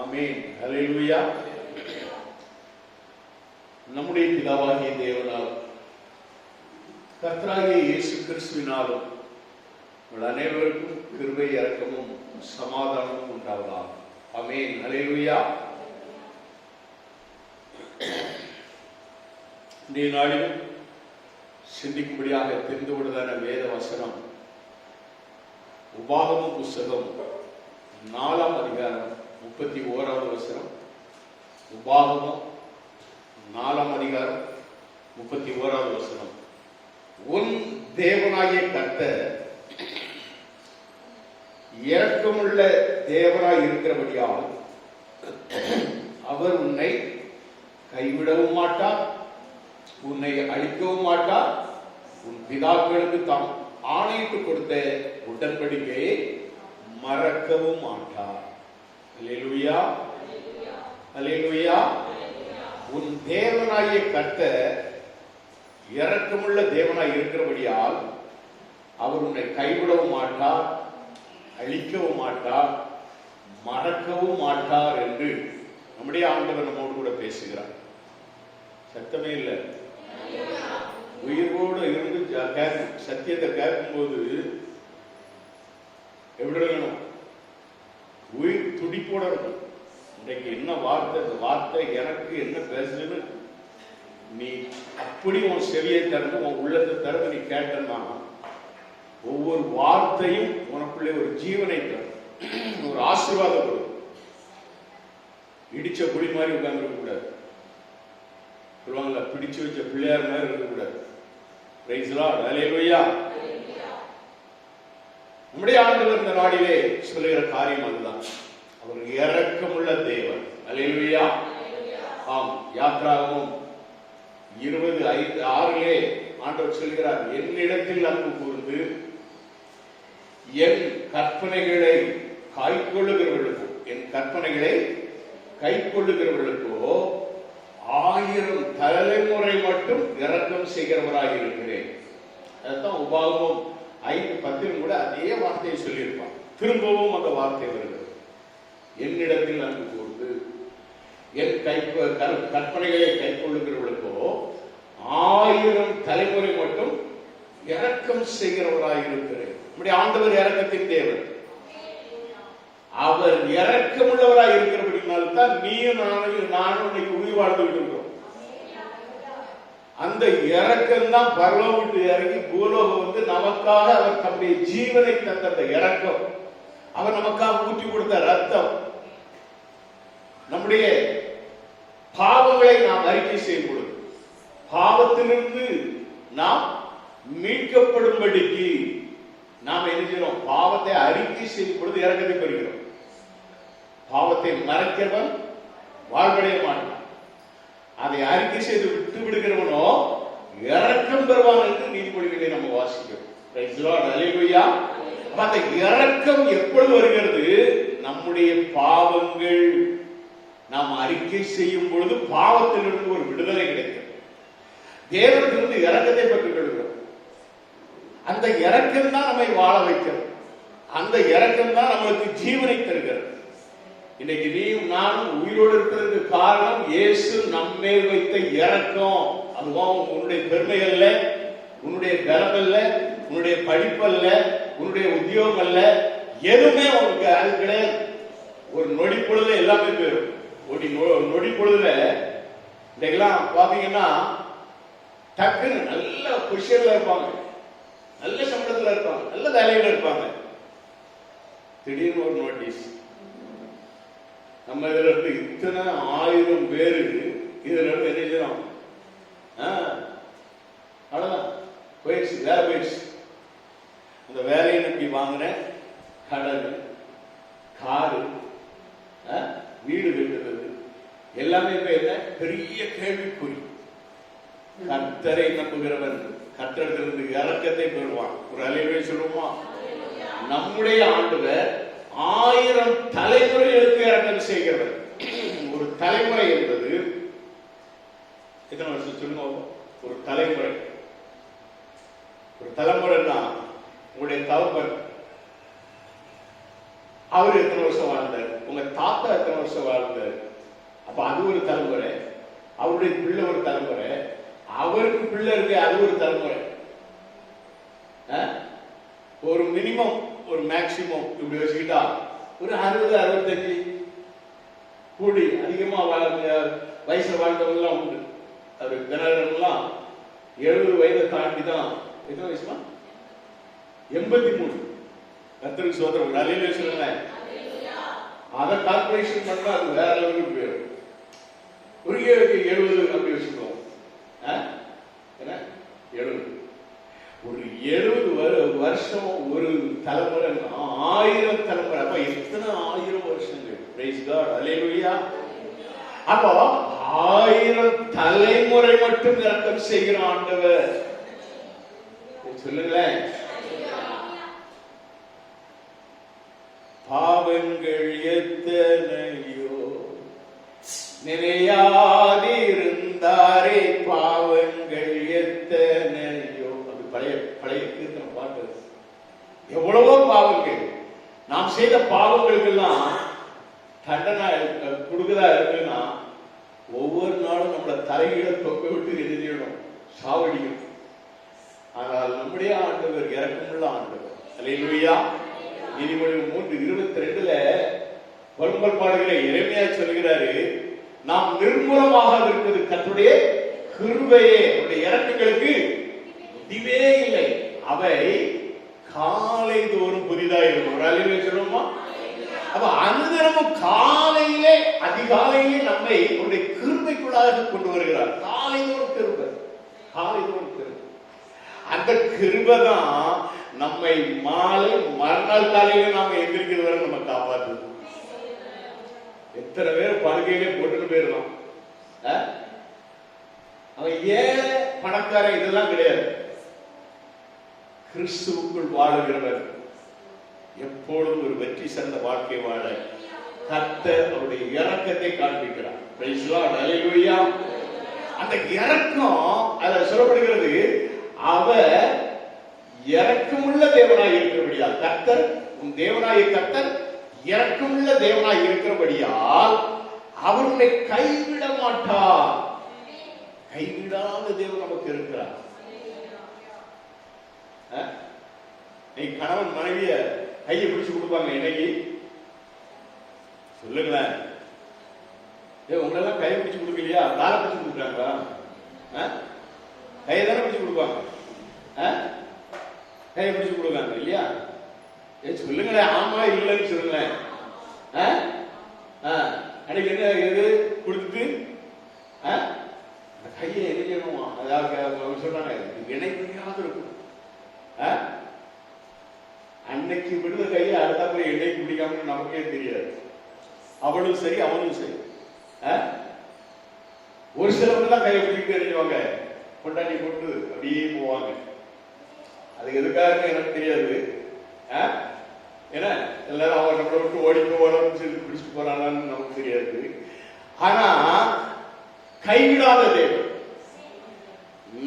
ஆமென். ஹல்லேலூயா. நம்முடைய பிதாவாகிய தேவனால் கர்த்தராகிய இயேசு கிறிஸ்துவினாலும் உங்கள் அனைவருக்கும் கிருபை இரக்கமும் சமாதானமும் உண்டாவதாக. ஆமென். ஹல்லேலூயா. இன்றைய நாளில் சிந்திக்கும்படியாக தெரிந்து கொண்டதான வேத வசனம் உபாகமம் புஸ்தகம் 4ஆம் அதிகாரம் 31வது வசனம். உபாகமம் 4ஆம் அதிகாரம் 31வது வசனம். உன் தேவனாகிய கர்த்தர் இரக்கமுள்ள தேவனாய் இருக்கிறபடியால் அவர் உன்னை கைவிடவும் மாட்டார், உன்னை அழிக்கவும் மாட்டார். உன் பிதாக்களுக்கு தாம் ஆணையிட்டு கொடுத்த உடன்படிக்கையை மறக்கவும் மாட்டார். அல்லேலூயா, அல்லேலூயா. உன் தேவனாகிய கர்த்தர் இரக்கமுள்ள தேவனாய் இருக்கிறபடியால் அவர் உன்னை கைவிடவும் மாட்டார், அழிக்கவும் மாட்டார், மறக்கவும் மாட்டார் என்று நம்முடைய ஆண்டவர் நம்மோடு கூட பேசுகிறார். சத்தமே இல்லை. உயிரோடு இருந்து சத்தியத்தை கேட்கும்போது எப்படி இருக்கணும்? உயிர் துடிப்போட இருக்கும். இன்றைக்கு என்ன வார்த்தை, இந்த வார்த்தை எனக்கு என்ன பேசுதுன்னு நீ அப்படி உன் செவியை திறந்து உன் உள்ளத்தை திறந்து நீ கேட்டன்னா ஒவ்வொரு வார்த்தையும் உனக்குள்ளே ஒரு ஜீவனை தரும், ஒரு ஆசீர்வாதம் வரும். இடிச்ச குடி மாதிரி உட்கார்ந்து கூடாது, சொல்லுவாங்கல்ல, பிடிச்சு வச்ச பிள்ளையார் மாதிரி இருக்கக்கூடாது. Praise the lord. அல்லேலூயா. நம்முடைய ஆண்டவர் இந்த நாளிலே சொல்லுகிற காரியம் அதுதான். அவர் இரக்கமுள்ள தேவன். அல்லேலூயா. ஆம். யாத்ராகமம் 20:6 ஆண்டவர் சொல்கிறார், என்னிடத்தில் அன்பு கூர்ந்து என் கற்பனைகளை கைக்கொள்ளுகிறவர்களுக்கோ, என் கற்பனைகளை கைக்கொள்ளுகிறவர்களுக்கோ 1000 தலைமுறை மட்டும் இரக்கம் செய்கிறவராக இருக்கிறேன். அதுதான் உபாகமம் 5:10 கூட அதே வார்த்தையை சொல்லியிருப்பான். திரும்பவும் அந்த வார்த்தை வருகிறது. என்னிடத்தில் அன்பு கூர்ந்து என் கற்பனைகளை கைக்கொள்ளுகிறவர்களுக்கோ 1000 தலைமுறை மட்டும் இரக்கம் செய்கிறவராக இருக்கிறேன். நம்முடைய ஆண்டவர் இரக்கத்தின் தேவன். அவர் இரக்கமுள்ளவராக இருக்கிறபடினால்தான் நீயும் நானும் இன்னைக்கு உயிர் வாழ்ந்துட்டு இருக்கிறோம். அந்த இரக்கம் தான் பரலோகம் விட்டு இறங்கி பூலோகம் வந்து நமக்காக அவர் தம்முடைய ஜீவனை தந்த அந்த இரக்கம், அவர் நமக்காக ஊற்றி கொடுத்த ரத்தம், நம்முடைய பாவங்களை நாம் அறிக்கை செய்யும் பொழுது பாவத்திலிருந்து நாம் மீட்கப்படும்படிக்கு நாம் என்ன செய்யறோம்? பாவத்தை அறிக்கை செய்யும் பொழுது இரக்கத்தை பெறுகிறோம். பாவத்தை மறைக்கிறவன் வாழ்வடைய மாட்டான். அதை அறிக்கை செய்து விட்டு விடுகிறவனோ இரக்கம் பெறுவான் என்று நீதிமொழிகளை நம்ம வாசிக்கிறோம். Praise the lord. அல்லேலூயா. அந்த இரக்கம் எப்பொழுது வருகிறது? நம்முடைய பாவங்கள் நாம் அறிக்கை செய்யும் பொழுது பாவத்திலிருந்து ஒரு விடுதலை கிடைக்கும். தேவனிடமிருந்து இரக்கத்தை பெற்றுக் கொள்கிறோம். அந்த இரக்கம் தான் நம்மை வாழ வைக்கிறது. அந்த இரக்கம் தான் நம்மளுக்கு ஜீவனை தருகிறது. இன்னைக்கு நீயும் நானும் உயிரோடு இருக்கிறதுக்கு காரணம் இயேசு நம்மேல் வைத்த இரக்கம். அதுவும் உன்னுடைய பெருமை அல்ல, உன்னுடைய பலம் அல்ல, உன்னுடைய படிப்பு அல்ல, உன்னுடைய உத்தியோகம் அல்ல, எதுவுமே உனக்கு அது கிடையாது. ஒரு நொடி பொழுது எல்லாமே போயிடும். நொடி பொழுதுல இன்னைக்கெல்லாம் பாத்தீங்கன்னா டக்குன்னு நல்ல பொசிஷன்ல இருப்பாங்க, நல்ல சம்பளத்துல இருப்பாங்க, நல்ல வேலையில இருப்பாங்க. திடீர்னு ஒரு நோட்டீஸ், நம்ம இதுல இருந்து இத்தனை 1000 பேரு இதுல இருந்து என்ன செய்யணும்? அவ்வளவுதான், போயிடுச்சு, வேலை போயிடுச்சு. அந்த வேலையை நம்பி வாங்கின கடன், காரு, வீடு கட்டுறது எல்லாமே என்ன பெரிய கேள்விக்குறி. கர்த்தரை நம்புகிறவன் கர்த்தரிடமிருந்து இரக்கத்தை பெறுவான். ஒரு அலைவை சொல்லுமா? நம்முடைய ஆண்டவர் 1000 தலைமுறைகளுக்கு இரக்கம் செய்கிறவர். ஒரு தலைமுறை என்பது எத்தனை வருஷம் சொல்லுங்க? ஒரு தலைமுறை, ஒரு தலைமுறைன்னா உங்களுடைய தகப்பன் அவர் எத்தனை வருஷம் வாழ்ந்தார், உங்க தாத்தா எத்தனை வருஷம் வாழ்ந்தார். அப்ப அது ஒரு தலைமுறை, அவருடைய பிள்ளை ஒரு தலைமுறை, அவருக்கு பிள்ளை இருக்கு அது ஒரு தலைமுறை. ஒரு மினிமம் ஒரு மேக்சிமம் இப்படி வச்சுக்கிட்டா ஒரு 60 65 கூடி அதிகமா வயசுல வாழ்ந்தவங்க எல்லாம் உண்டு. அது தினகரன்லாம் 70 வயதை தாண்டி தான். என்ன வயசுமா? 83. கர்த்தருக்கு சோதரம் அலையில சொல்லுங்களேன். அதை கால்குலேஷன் பண்ணா அது வேற லெவலுக்கு போயிடும். ஒரு 70 அப்படி வச்சுக்கோம். என்ன 70 ஒரு 70 வருஷம் ஒரு தலைமுறை, 1000 தலைமுறை. அப்ப எத்தனை 1000 வருஷங்கள். பிரைஸ் காட், அல்லேலூயா. அப்போ 1000 தலைமுறை மட்டும் இரக்கம் செய்கிற ஆண்டவர். சொல்லுங்களேன். பாவங்கள் எத்தனையோ நினையாதிருந்தாரே, பாவங்கள் எத்தனையோ. அது பழைய கீர்த்தனை பாட்டு. எவ்வளவோ பாவங்கள் நாம் செய்த பாவங்களுக்கெல்லாம் தண்டனை கொடுக்கதா இருக்குன்னா ஒவ்வொரு நாளும் நம்மளை தலைகீழ தொக்க விட்டு எழுதிடணும், சாவடிக்கணும். ஆனால் நம்முடைய ஆண்டவர் இரக்கமுள்ள ஆண்டவர். அல்லேலூயா. நீதிமொழிகள் 3:22 புலம்பல் பாடுகிற எரேமியா சொல்கிறாரு, நாம் நிர்மூலமாக இருக்கிறது கர்த்தருடைய கிருபையே, அவருடைய இரக்கங்களுக்கு முடிவே இல்லை, அவை காலை தோறும் புதிதாக இருக்கும். ஒரு அழிவை சொல்லுமா? அப்ப அனுதினமும் காலையிலே அதிகாலையிலே நம்மை அவருடைய கிருபைக்குள்ளாக கொண்டு வருகிறார். காலை தோறும் கிருபை, காலை தோறும் கிருபை. அந்த கிருபை தான் நம்மை மாலை மறுநாள் காலையில நாம எந்திரிக்கிறது வரை நம்ம காப்பாற்றுது. எத்தனை பேர் படுகையிலே போட்டுட்டு போயிடலாம். அவன் ஏழை பணக்காரன் இதெல்லாம் கிடையாது. கிறிஸ்துவுக்குள் வாழுகிறவர் எப்பொழுதும் ஒரு வெற்றி சிறந்த வாழ்க்கை வாழ கர்த்தர் அவருடைய இரக்கத்தை காண்பிக்கிறார். பிரைஸ் லார்ட், அல்லேலூயா. அந்த இரக்கம் அதுல சொல்லப்படுகிறது, அவர் இரக்கமுள்ள தேவனாய் இருக்கிறபடியால், கர்த்தர் உன் தேவனாய கர்த்தர் இரக்கமுள்ள தேவனாய் இருக்கிறபடியால் அவர் உன்னை கைவிட மாட்டார். கைவிடாத தேவன் நமக்கு இருக்கிறார். நீ கணவன் மனைவிய கையை பிடிச்சு கொடுப்பாங்க இன்னைக்கு? சொல்லுங்களேன். உங்களெல்லாம் கையை பிடிச்சு கொடுக்கலையா? காலை பிடிச்சு கொடுக்குறாங்களா? கையை தானே பிடிச்சு கொடுப்பாங்க. கையை பிடிச்சு கொடுக்காங்க இல்லையா? சொல்லுங்களேன். ஆமா இல்லைன்னு சொல்லுங்களேன். அன்னைக்கு என்ன எது கொடுத்துட்டு கையை எரிக்கணுமா? அதாவது சொல்றாங்க இணை புரியாத இருக்கும். அன்னைக்கு விடுத கையை அடுத்த போய் எண்ணெய் பிடிக்காம நமக்கே தெரியாது. அவளும் சரி அவனும் சரி. ஒரு சிலவங்க தான் கையை பிடிக்க எறிஞ்சுவாங்க, கொண்டாடி போட்டு அப்படியே போவாங்க. அது எதுக்காக எனக்கு தெரியாது. ஏன்னா எல்லாரும் அவன் நம்மளை விட்டு ஓடி போவான்னு சொல்லி பிடிச்சிட்டு போறானான்னு நமக்கு தெரியாது. ஆனா கைவிடாத தேவன்,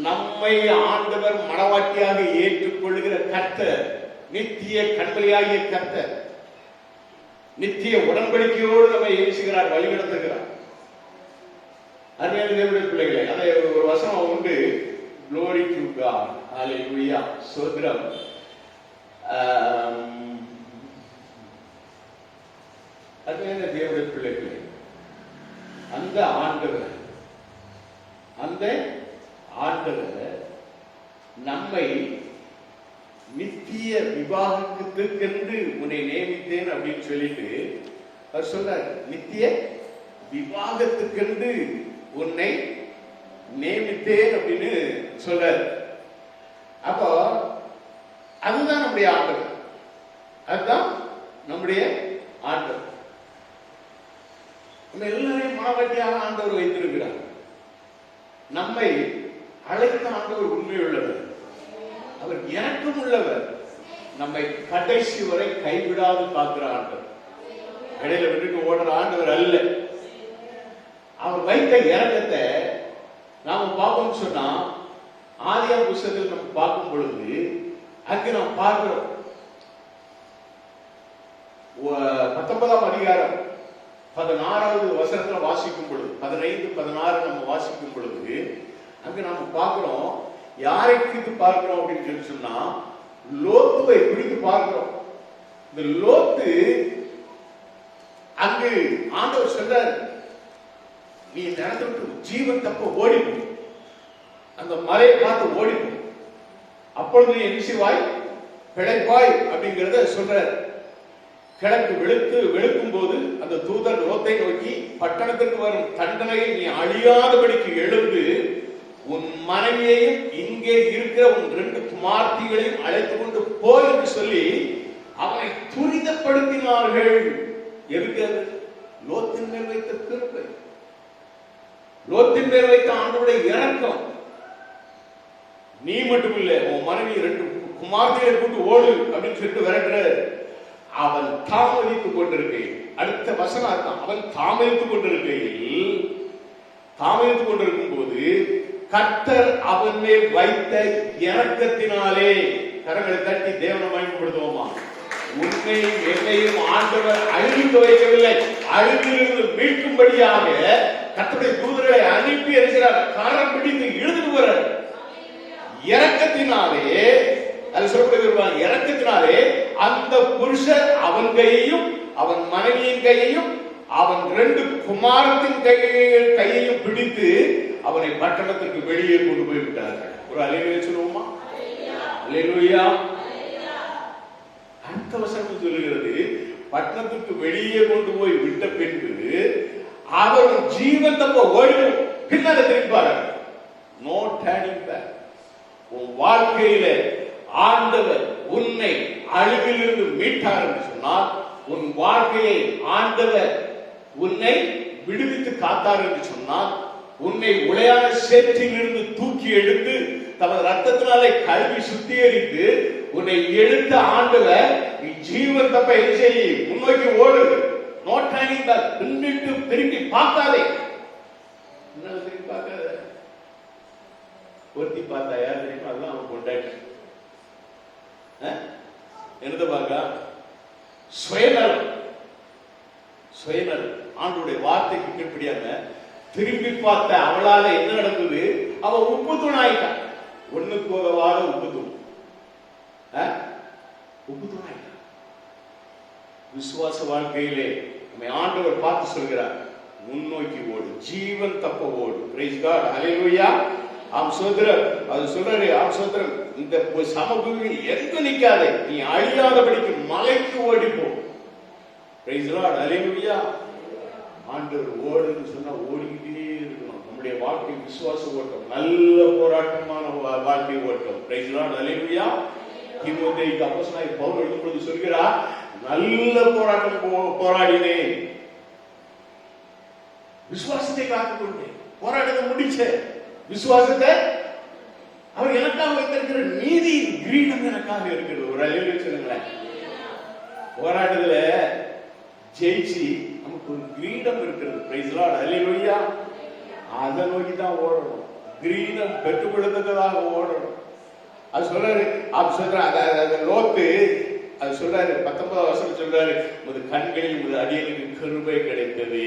நம்மை ஆண்டவர் மனவாட்டியாக ஏற்றுக்கொள்ளுகிற கர்த்தர், நித்திய கண்மலையாகிய கர்த்தர், நித்திய உடன்படிக்கையோடு நம்மை ஏசுகிறார், வழிநடத்துகிறார். அருமையான தேவனுடைய பிள்ளைகளை, அதை ஒரு வசனம் உண்டு, glory to God, hallelujah, சோத்ரம். அருமையான தேவனுடைய பிள்ளைகளை, அந்த ஆண்டவர் நம்மை நித்திய விவாகத்துக்கென்று உன்னை நியமித்தேன் அப்படின்னு சொல்லிட்டு அவர் சொல்றார். நித்திய விவாகத்துக்கென்று உன்னை நியமித்தேன் அப்படின்னு சொல்றார். அப்போ அதுதான் நம்முடைய ஆண்டவர், அதுதான் நம்முடைய ஆண்டவர். நம்ம எல்லாரையும் மனவட்டியாக ஆண்டவர் வைத்திருக்கிறார். நம்மை அழைத்த ஆண்டவர் உண்மையுள்ளவர், அவர் இரக்கம் உள்ளவர், நம்மை கடைசி வரை கைவிடாது காக்கிற ஆண்டவர், இடையில விட்டுட்டு ஓடுற ஆண்டவர் அல்ல. அவர் வைத்த இரக்கத்தை நாம பார்ப்போம்னு சொன்னா, ஆதியாகம புத்தகத்தில் நம்ம பார்க்கும் பொழுது அங்கு நாம் பார்க்கிறோம் 19ஆம் அதிகாரம் 16வது வசனத்துல வாசிக்கும் பொழுது 15, 16 நம்ம வாசிக்கும் பொழுது அங்க நாம பார்க்கிறோம். யாரை குறித்து பார்க்கிறோம் அப்படின்னு சொல்லி சொன்னா லோத்துவை குறித்து பார்க்கிறோம். இந்த லோத்து அங்கு ஆண்டவர் சொல்றார், நீ நடந்துட்டு ஜீவன் தப்ப ஓடிப்போம், அந்த மலையை பார்த்து ஓடிப்போம், அப்பொழுது நீ என்ன செய்வாய், பிழைப்பாய் அப்படிங்கிறத சொல்றார். கிழக்கு வெளுக்கும் போது அந்த தூதர் லோத்தை நோக்கி, பட்டணத்திற்கு வரும் தண்டனையை நீ அழியாதபடிக்கு எழுந்து உன் மனைவியையும் இங்கே இருக்கிற உன் 2 குமார்த்திகளையும் அழைத்துக் கொண்டு போ என்று சொல்லி அவனை துரிதப்படுத்தினார்கள். எதுக்கு? லோத்தின் மேல் வைத்த கிருபை, லோத்தின் மேல் வைத்த ஆண்டவருடைய இரக்கம். நீ மட்டும் இல்ல, உன் மனைவி 2 குமார்த்திகளை கொண்டு ஓடு அப்படின்னு சொல்லிட்டு விரட்டுற. அவன் தாமதித்துக் கொண்டிருக்கையில், அடுத்த வசனம் அர்த்தம், அவன் தாமதித்துக் கொண்டிருக்கும் போது கர்த்தர் அவன் மேல் வைத்த இரக்கத்தினாலே, கரங்களை தட்டி தேவனை மகிமைப்படுத்துவோமா, உன்னையும் என்னையும் ஆண்டவர் அழிக்க வைக்கவில்லை, அழிவிலிருந்து மீட்கும்படியாக கர்த்தருடைய தூதர்களை அனுப்பி இருக்கிறார். கரம் பிடித்து இழுத்துட்டு வர இரக்கத்தினாலே, அது சொல்லப்படுகிறார், இரக்கத்தினாலே அந்த புருஷர் அவன் கையையும் அவன் மனைவியின் கையையும் அவன் 2 குமாரத்தின் கையையும் பிடித்து அவனை பட்டணத்திற்கு வெளியே கொண்டு போய் விட்டார்கள். ஒரு அல்லேலூயா சொல்லுவோமா? அல்லேலூயா. அடுத்த வசனம் சொல்லுகிறது, பட்டணத்துக்கு வெளியே கொண்டு போய் விட்ட பின்பு அவர்கள் ஜீவன் தப்ப ஓடி பின்னால திருப்பார்கள். No turning back. உன் வாழ்க்கையில ஆண்டவர் உன்னை அழிவிலிருந்து மீட்டார் என்று சொன்னால், உன் வாழ்க்கையை ஆண்டவர் உன்னை விடுவித்து காத்தார் என்று சொன்னால், உன்னை உளையான சேற்றிலிருந்து தூக்கி எடுத்து தமது ரத்தத்தினாலே கழுவி சுத்திகரித்து உன்னை எடுத்த ஆண்டவர், நீ ஜீவன் தப்ப என்ன செய்ய, முன்னோக்கி ஓடு. No turning back. பின்னிட்டு திரும்பி பார்க்காதே. திரும்பி பார்க்காத. ஒருத்தி பார்த்தா யார் தெரியுமா? அதுதான் அவன் கொண்டாடி. என்னது பார்க்க? சுயநலம். சுயநலம். ஆண்டவருடைய வார்த்தைக்கு கீழ்ப்படியாம திரும்பி பார்த்த அவளால என்ன நடந்தது? அவ உப்பு தூணாயிட்டான். ஒண்ணுக்கு உதவாத உப்பு தூண். உப்பு தூணாயிட்டான். விசுவாச வாழ்க்கையிலே நம்மை ஆண்டவர் பார்த்து சொல்கிறார், முன்னோக்கி ஓடு, ஜீவன் தப்ப ஓடு. Praise God. ஹல்லேலூயா. ஆம் சோதரர், அது சொல்றாரு, ஆம் சோதரர், இந்த சமபூமியில் எங்க நிக்காதே, நீ அழியாதபடிக்கு மலைக்கு ஓடிப்போ. Praise lord. ஹல்லேலூயா. ஆண்டவர் ஓடுன்னு சொன்னா ஓடிக்கிட்டே இருக்கணும். நம்முடைய வாழ்க்கை விசுவாச ஓட்டம், நல்ல போராட்டமான வாழ்க்கை ஓட்டம். Price lord. ஹல்லேலூயா. தீமோத்தேயுக்கு அப்போஸ்தலனாகிய பவுல் எழுதும்போது சொல்கிறார், நல்ல போராட்டம் போராடினேன், விசுவாசத்தை காத்துக்கொண்டேன், போராட்டத்தை முடிச்சேன். விசுவாசத்தை அவர் எனக்காக வைத்திருக்கிற நீதி கிரீடம் எனக்காக இருக்கிறது. ஒரு அல்லேலூயா சொல்லுங்களேன். போராட்டத்துல ஜெயிச்சு நமக்கு ஒரு கிரீடம் இருக்கிறது. Praise lord. அல்லேலூயா. அதை நோக்கி தான் ஓடணும். கிரீடம் பெற்றுக்கொள்ளத்தக்கதாக ஓடணும். அது சொல்றாரு, அது சொல்ற லோத்து அது சொல்றாரு, 19 வசனம் சொல்றாரு, உமது கண்களில் உமது அடியனுக்கு கிருபை கிடைத்தது,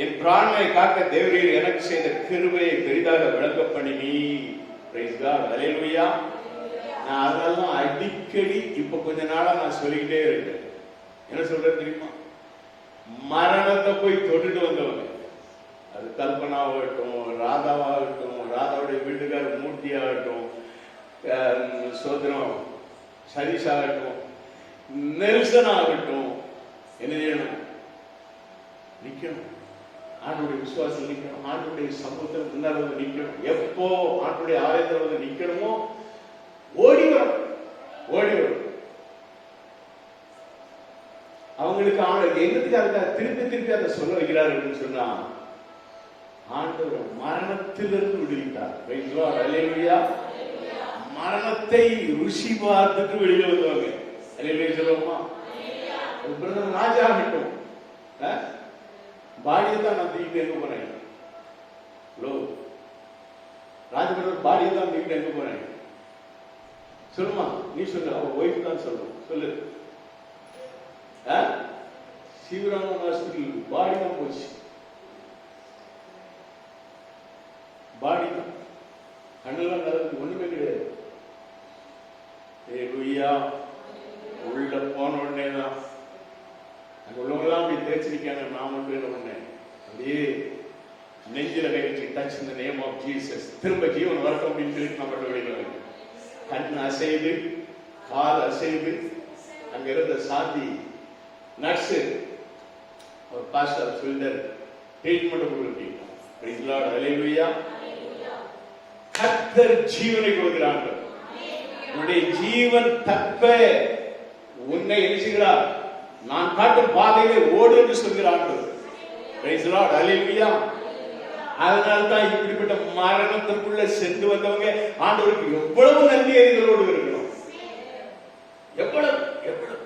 என் பிராணனை காக்க தேவரீர் எனக்கு செய்த கிருபையை பெரிதாக விளங்க பண்ணினி. Price God. ஹல்லேலூயா. நான் அதெல்லாம் அடிக்கடி இப்ப கொஞ்ச நாளா நான் சொல்லிக்கிட்டே இருக்கேன். என்ன சொல்றேன் தெரியுமா? மரணத்தை போய் தொட்டுட்டு வந்தவங்க, அது கல்பனாவாகட்டும், ராதாவாகட்டும், ராதாவுடைய வீட்டுக்கார மூர்த்தி ஆகட்டும், சோதரம் சதீஷ் ஆகட்டும், நெல்சன் ஆகட்டும், என்ன செய்யணும்? நிக்கணும். ஆண்டுடைய விசுவாசம் நிக்கணும். ஆண்டுடைய சமூகத்தில் முன்னால் வந்து நிக்கணும். எப்போ ஆண்டுடைய ஆலயத்தில் வந்து நிக்கணுமோ ஓடி வரும், ஓடி வரும். அவங்களுக்கு என்னத்துக்காக திருப்பி அதை சொல்ல வைக்கிறார் அப்படின்னு சொன்னா, ஆண்டவர் மரணத்திலிருந்து விடுவித்தார். அல்லேலூயா. மரணத்தை ருசி பார்த்துட்டு வெளியில வருவாங்க. அல்லேலூயா சொல்லுவோமா? பிரதமர் ராஜா ஆகட்டும், பாடியை தான் நான் தூக்கிட்டு எங்க போறேன்? ராஜபிரதர் பாடியை தான் தூக்கிட்டு எங்க போறேன்? சொல்லுமா? நீ சொல்லு. அவ ஒய்ஃப் தான் சொல்லு. சொல்லு. சிவராமன் ஹாஸ்பிட்டல் பாடி தான் போச்சு. பாடி தான், கண்ணெல்லாம் நடந்து ஒண்ணுமே கிடையாது. உள்ள போன உடனே தான் அங்க உள்ளவங்களாம் அப்படி தேய்ச்சிருக்காங்க. நான் மட்டும் என்ன பண்ணேன், அப்படியே நெஞ்சில கழிச்சு டச் இந்த நேம் ஆஃப் ஜீசஸ், திரும்ப ஜீவன் வரட்டும் அப்படின்னு சொல்லி நம்ம வெளியில வைக்கணும். கண் அசைது, கால் அசைது, அங்க இருந்த சாந்தி நர்ஸ் ஒரு பாஸ்டர் சொல்லிட்டாரு, ட்ரீட்மெண்ட் கொடுக்கிறீங்க. கர்த்தர் ஜீவனை கொடுக்கிறாங்க. உன்னுடைய ஜீவன் தப்ப உன்னை எழுச்சுகிறார். நான் காட்டும் பாதையிலே ஓடு என்று சொல்கிறார்கள். அதனால்தான் இப்படிப்பட்ட மரணத்திற்குள்ள சென்று வந்தவங்க ஆண்டவருக்கு எவ்வளவு நன்றி அறிதலோடு இருக்கணும். எவ்வளவு எவ்வளவு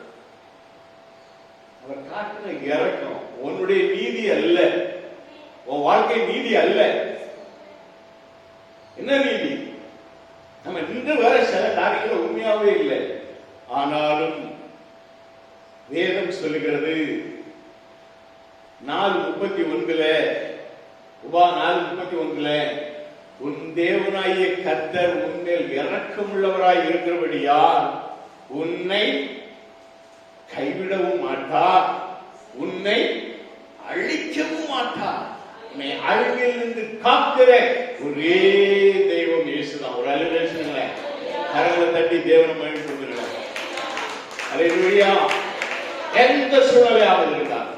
அவர் காட்டின இறக்கம். உன்னுடைய நீதி அல்ல, உன் வாழ்க்கை நீதி அல்ல. என்ன நீதி? நம்ம நின்று வர சில காரியங்கள் உண்மையாவே இல்லை. ஆனாலும் வேதம் சொல்லுகிறது 4:31 உபா 4:31 உன் தேவனாகிய கர்த்தர் உன்மேல் இரக்கமுள்ளவராய் இருக்கிறபடியால் உன்னை கைவிடவும் மாட்டார், உன்னை அழிக்கவும் மாட்டார். உன்னை அழிவில் இருந்து காக்கிற ஒரே தெய்வம் இயேசுதான். ஒரு அலுவலக கரங்களை தட்டி தேவனை மகிழ்ச்சி கொண்டிருக்கிறார். அல்லேலூயா. எந்த சூழ்நிலையாவது இருந்தால்,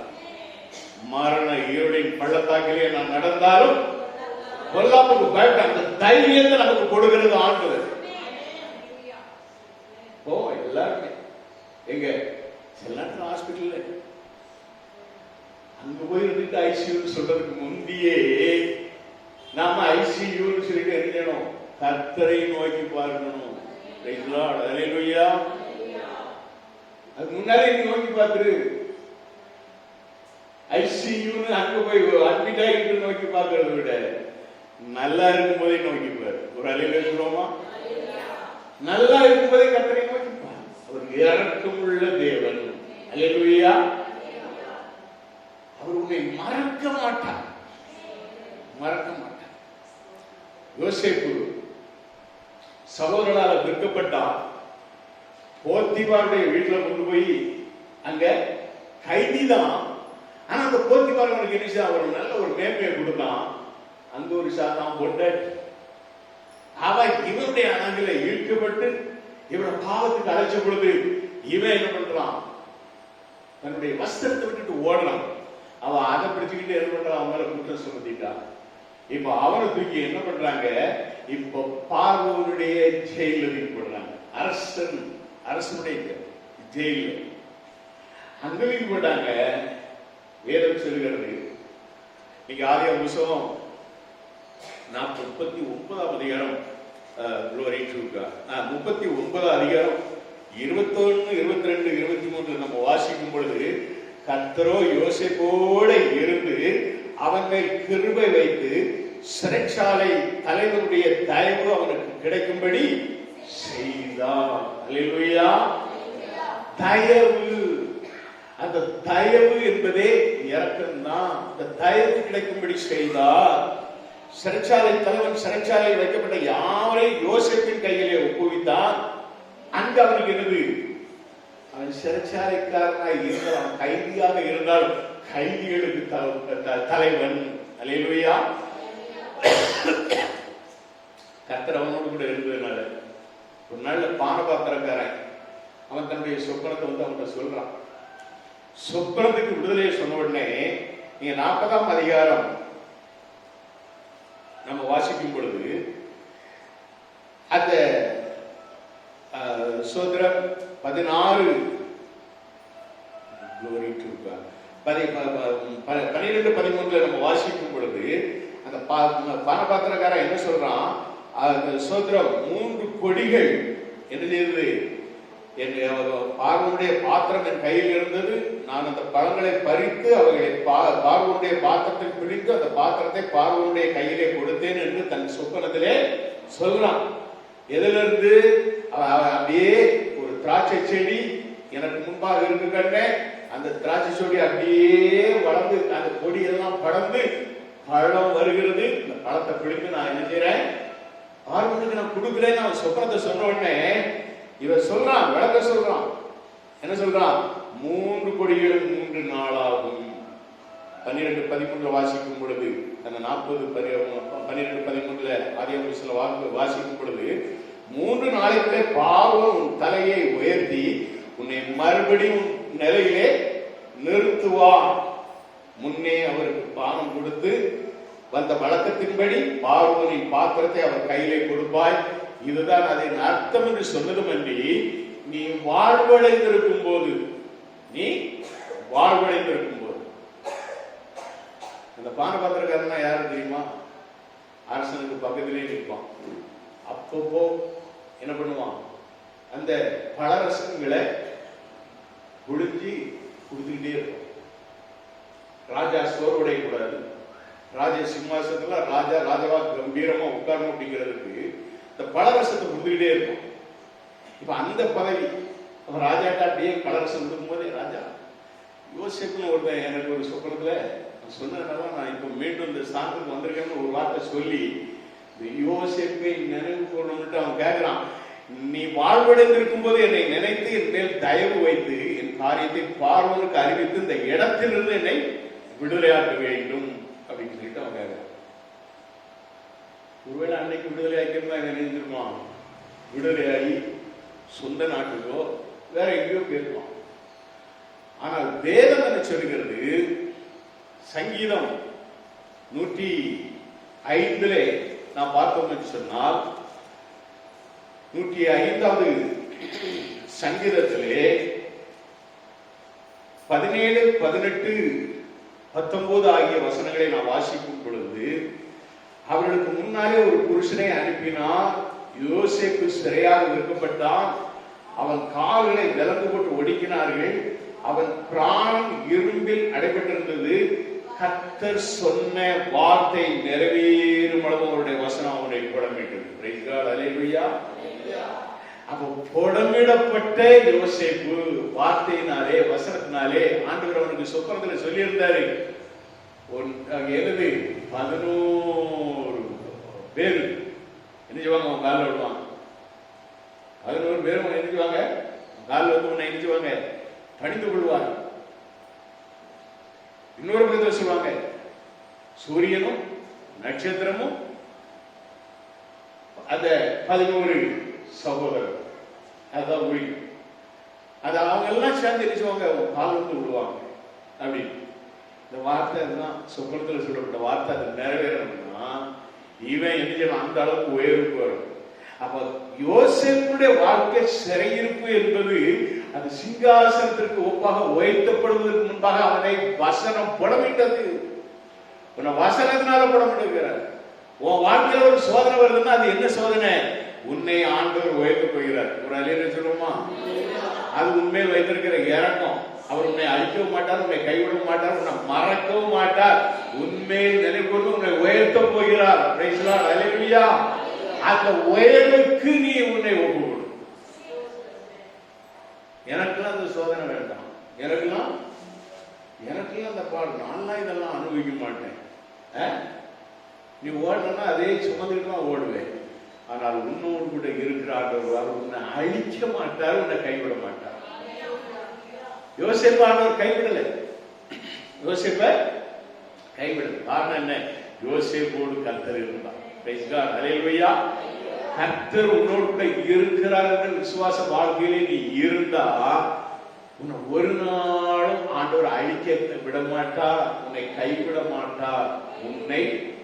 மரண இருளின் பள்ளத்தாக்கிலே நான் நடந்தாலும் கொல்லாமுக்கு பயப்பட அந்த தைரியத்தை நமக்கு கொடுக்கிறது ஆண்டவர். ஓ எல்லாருமே எங்க சில நேரத்தில் ஹாஸ்பிட்டல்ல அங்க போய் இருந்துட்டு ஐசியூன்னு சொல்றதுக்கு முந்தையே நாம ஐசியூன்னு சொல்லிட்டு எழுதணும், கர்த்தரை நோக்கி பார்க்கணும். அல்லேலூயா. அது முன்னாலே நீ நோக்கி பார்த்துரு. ஐசியூன்னு அங்க போய் அட்மிட் ஆகிட்டு நோக்கி பார்க்கறத விட நல்லா இருக்கும் போதே நோக்கி பாரு. ஒரு அலையில சொல்லுவோமா, நல்லா இருக்கும் போதே கர்த்தரை நோக்கி பாரு. அவர் இரக்கமுள்ள தேவன். அல்லேலூயா. அவர் உன்னை மறக்க மாட்டார், மறக்க மாட்டார். யோசேப்பு சகோதரனால விற்கப்பட்டான். போத்திபாருடைய வீட்டுல கொண்டு போய் அங்க கைதிதான். ஆனா அந்த போத்திபார் அவனுக்கு என்ன, அவர் நல்ல ஒரு மேன்மையை கொடுத்தான். அங்க ஒரு சாத்தான் போட்ட அவன் இவனுடைய அணங்கில ஈர்க்கப்பட்டு இவனை பாவத்துக்கு அழைச்ச பொழுது இவன் என்ன பண்றான், தன்னுடைய வஸ்திரத்தை விட்டுட்டு ஓடலாம். அவன் அதை பிடிச்சுக்கிட்டு என்ன பண்றான், அவன் மேல குற்றம் சுமத்திட்டான். இப்ப அவனை தூக்கி என்ன பண்றாங்க, இப்ப பார்வோனுடைய ஜெயில போடுறாங்க. அரசனுடைய ஜெயில அங்க போட்டாங்க. வேதம் சொல்லுகிறது, நீங்க ஆதியாகமம் புத்தகம் 39 அதிகாரம் 39 அதிகாரம் 21, 22, 23 நம்ம வாசிக்கும் பொழுது, கர்த்தரோ யோசேப்போட இருந்து அவன் மேல் கிருபை வைத்து சிறைச்சாலை தலைவனுடைய தயவு அவனுக்கு கிடைக்கும்படி செய்தார். அல்லேலூயா. தயவு, அந்த தயவு என்பதே இரக்கம்தான். அந்த தயவு கிடைக்கும்படி செய்தார். சிறைச்சாலை தலைவன் சிறைச்சாலையில் வைக்கப்பட்ட யாவரையும் யோசேப்பின் கையிலே ஒப்புவித்தான். அங்க அவனுக்கு என்னது, அவன் சிறைச்சாலைக்காரனாய் இருந்தால், கைதியாக இருந்தால் கைதிகளுக்கு தலைவன். அல்லேலூயா. கர்த்தர் அவனோடு கூட இருந்ததுனால ஒரு நல்ல பானபாத்திரக்காரன் அவன் தன்னுடைய சொப்பனத்தை அவன்கிட்ட சொல்றான். சொப்பனத்துக்கு விடுதலையை சொன்ன உடனே நீங்க 40ஆம் அதிகாரம் நம்ம வாசிக்கும் பொழுது அந்த சோதரம் 16 12, 13 நம்ம வாசிக்கும் பொழுது அந்த பானபாத்திரக்காரன் என்ன சொல்றான், அந்த சோதரம் 3 கொடிகள் என்ன செய்தது, பார்வனுடைய பாத்திரம் என் கையில் இருந்தது, நான் அந்த பழங்களை பறித்து அவைகளை பார்வனுடைய பாத்திரத்தை பிடித்து அந்த பாத்திரத்தை பார்வனுடைய கையிலே கொடுத்தேன் என்று தன் சொப்பனத்திலே சொல்றான். எதிலிருந்து, அப்படியே ஒரு திராட்சை செடி எனக்கு முன்பாக இருக்கு கண்டேன், அந்த திராட்சை செடி அப்படியே வளர்ந்து அந்த கொடியெல்லாம் படர்ந்து பழம் வருகிறது. இந்த பழத்தை பிடித்து நான் என்ன செய்யறேன், பார்வனுக்கு நான் கொடுக்குறேன்னு அவன் சொப்பனத்தை சொன்ன உடனே இவன் சொல்றான், விளக்க சொல்றான். என்ன சொல்றான்? 3 கொடிகளும் 3 நாளாகும். 12:13 வாசிக்கும் பொழுது, அந்த 12:13 ஆதியாகமத்துல வாசிக்கும் பொழுது, 3 நாளைக்குள்ளே பார்வோன் உன் தலையை உயர்த்தி உன்னை மறுபடியும் நிலையிலே நிறுத்துவான். முன்னே அவருக்கு பானம் கொடுத்து வந்த வழக்கத்தின்படி பார்வோனின் பாத்திரத்தை அவர் கையிலே கொடுப்பாய். இதுதான் அதன் அர்த்தம் என்று சொன்னதும் அன்றி, நீ வாழ்வடைந்திருக்கும் போது, நீ வாழ்வடைந்திருக்கும் போது, அந்த பான பாத்திரக்காரனா யாரு தெரியுமா? அரசனுக்கு பக்கத்திலே நிற்பான். அப்பப்போ என்ன பண்ணுவான், அந்த பழரசங்களை குளிஞ்சி கொடுத்துக்கிட்டே இருக்கும். ராஜா சோர்வுடைய கூடாது, ராஜ சிம்மாசனத்துல ராஜாவா கம்பீரமா உட்காரணும் அப்படிங்கிறதுக்கு இந்த பழரசத்தை கொடுத்துக்கிட்டே இருக்கும். இப்ப அந்த பதவி ராஜாட்டா அப்படியே பழரசம் கொடுக்கும் போதே, ராஜா யோசிப்புன்னு ஒருத்தன் எனக்கு ஒரு சொப்பனத்துல சொன்னதுனால நான் இப்ப மீண்டும் இந்த ஸ்தானத்துக்கு வந்திருக்கேன்னு ஒரு வார்த்தை சொல்லி யோசிப்பை நினைவு கூறணும்னு அவன் கேட்கிறான். நீ வாழ்வடைந்திருக்கும் போது என்னை நினைத்து என் மேல் தயவு வைத்து என் காரியத்தை பார்வனுக்கு அறிவித்து இந்த இடத்திலிருந்து என்னை விடுதலையாக்க வேண்டும் அப்படின்னு சொல்லிட்டு அவன் கேட்கிறான். ஒருவேளை அன்னைக்கு விடுதலை ஆக்கியிருந்தா என்ன நினைஞ்சிருப்பான், விடுதலையாகி சொந்த நாட்டுக்கோ வேற எங்கேயோ போயிருப்பான். ஆனால் வேதம் என்ன சொல்கிறது, சங்கீதம் 105 நான் பார்த்தோம் என்று சொன்னால், 105வது சங்கீதத்திலே 17, 18, 19 ஆகிய வசனங்களை நான் வாசிக்கும் பொழுது, அவர்களுக்கு முன்னாலே ஒரு புருஷனை அனுப்பினார். யோசேப்பு சிறையாக விற்கப்பட்டான். அவன் கால்களை விலங்கு போட்டு ஒடுக்கினார்கள். அவன் பிராணம் இரும்பில் அடைபட்டிருந்தது. கர்த்தர் சொன்ன வார்த்தை நிறைவேறும் அளவு அவருடைய வசனம் அவருடைய புடமிட்டது. பிரைஸ் காட், அல்லேலூயா. அப்போ புடமிடப்பட்ட யோசேப்பு வார்த்தையினாலே, வசனத்தினாலே ஆண்டவர் அவனுக்கு சொப்பனத்துல சொல்லி இருந்தாரு, எனது 11 பேர் என்ன செய்வாங்க, அவன் காலில் விடுவாங்க. 11 பேரும் என்ன செய்வாங்க, காலில் வந்து உன்னை என்ன செய்வாங்க, பணிந்து கொள்வார். இன்னொரு பேர் சொல்லுவாங்க, சூரியனும் நட்சத்திரமும் அந்த 11 சகோதரர், அதான் ஒளி, அது அவங்க எல்லாம் சேர்ந்து நினைச்சுவாங்க, கால் வந்து விடுவாங்க அப்படின்னு. இந்த வார்த்தை தான் சொப்பனத்தில் சொல்லப்பட்ட வார்த்தை. அது நிறைவேறணும்னா இவன் என்ன செய்யணும், அந்த அளவுக்கு உயர்வுக்கு வரும். அப்ப யோசேப்புடைய வாழ்க்கை சிறையிருப்பு என்பது அது சிங்காசனத்திற்கு ஒப்பாக உயர்த்தப்படுவதற்கு முன்பாக அவனை வசனம் புடமிட்டது. உன்னை வசனத்தினால புடமிட்டுகிறார். உன் வாழ்க்கையில ஒரு சோதனை வருதுன்னா அது என்ன சோதனை? உன்னை ஆண்டவர் உயர்த்த போகிறார். ஒரு அலையில சொல்லுமா, அது உண்மையில் வைத்திருக்கிற இறக்கம். அவர் உன்னை அழிக்கவும் மாட்டார், உன்னை கைவிட மாட்டார், உன்னை மறக்கவும் மாட்டார். உண்மையில் நினைப்பொழுது உன்னை உயர்த்த போகிறார். பிரைஸ் தி லார்ட், அல்லேலூயா. அந்த உயர்வுக்கு நீ உன்னை ஒப்புக்கொடு. எனக்கெல்லாம் அந்த சோதனை வேண்டாம், எனக்கெல்லாம் அந்த பாடு, நான் இதெல்லாம் அனுபவிக்க மாட்டேன். நீ ஓடனா அதே சுமந்துட்டு தான் ஓடுவேன். ஆனால் உன்னோடு கூட இருக்கிறார், அவர் உன்னை அழிக்க மாட்டார், உன்னை கைவிட மாட்டார். யோசேப்பு ஆண்டவர் கைவிடலை, யோசேப்பை கைவிடலை. காரணம் என்ன? யோசேப்போடு கர்த்தர் இருந்தார். பிரைஸ் காட், அல்லேலூயா. கர்த்தர் உன்னோடு கூட இருக்கிறார் என்ற விசுவாச வாழ்க்கையிலே நீ இருந்தா உன்னை ஒரு நாளும் ஆண்டவர் அழிக்க விட மாட்டார், உன்னை கைவிட மாட்டார், உன்னை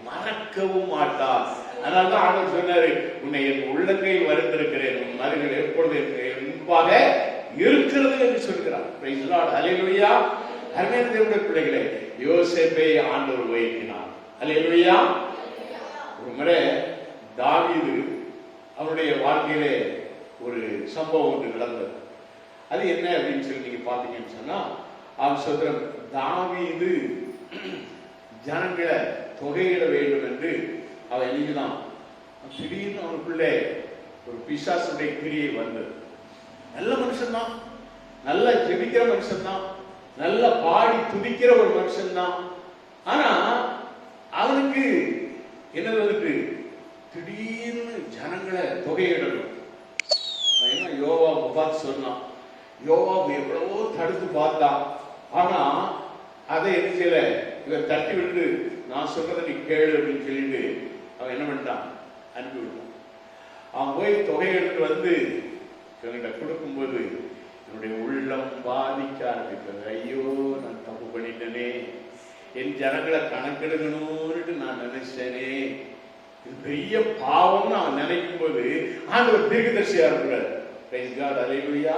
மறக்கவும் மாட்டார். அதனால்தான் ஆண்டவர் சொன்னாரு, உன்னை என் உள்ளங்கையில் வரைந்திருக்கிறேன், உன் மருகள் எப்பொழுது முன்பாக இருக்கிறது என்று சொல்கிறார். பிரைஸ் தி லார்ட், அல்லேலூயா. அருமையான தேவனுடைய பிள்ளைகளே, யோசேப்பை ஆண்டவர் உயர்த்தினார். அல்லேலூயா. ஒரு முறை தாவீது அவருடைய வாழ்க்கையிலே ஒரு சம்பவம் ஒன்று நடந்தது. அது என்ன அப்படின்னு சொல்லி நீங்க பாத்தீங்கன்னு சொன்னா, அவன் சொல்றான், தாவீது ஜனங்களை தொகையிட வேண்டும் என்று அவன் எழுதினான். திடீர்னு அவனுக்குள்ளே ஒரு பிசாசுடைய கிரியை வந்தது. நல்ல மனுஷன் தான், நல்ல ஜெபிக்கிற மனுஷன் தான், நல்ல பாடி துதிக்கிற ஒரு மனுஷன் தான். ஆனா அவனுக்கு என்னது வந்துட்டு திடீர்னு ஜனங்களை தொகையிடணும். என்ன யோவாவை பார்த்து சொன்னான். யோவாவை எவ்வளவோ தடுத்து பார்த்தான். ஆனா அதை என்ன செய்யல, இவர் தட்டி விட்டு நான் சொல்றதை நீ கேளு அப்படின்னு சொல்லிட்டு அவன் என்ன பண்ணிட்டான், அனுப்பி விட்டான். அவன் போய் தொகை எடுத்து வந்து என்கிட்ட கொடுக்கும்போது என்னுடைய உள்ளம் பாதிக்க ஆரம்பிக்கிறது. ஐயோ நான் தப்பு பண்ணிட்டேனே, என் ஜனங்களை கணக்கெடுக்கணும்னு நான் நினைச்சேனே, இது பெரிய பாவம்னு அவன் நினைக்கும் போது ஆண்டவர் தீர்க்கதரிசியா இருக்கிறார். பிரைஸ் காட், அல்லேலூயா.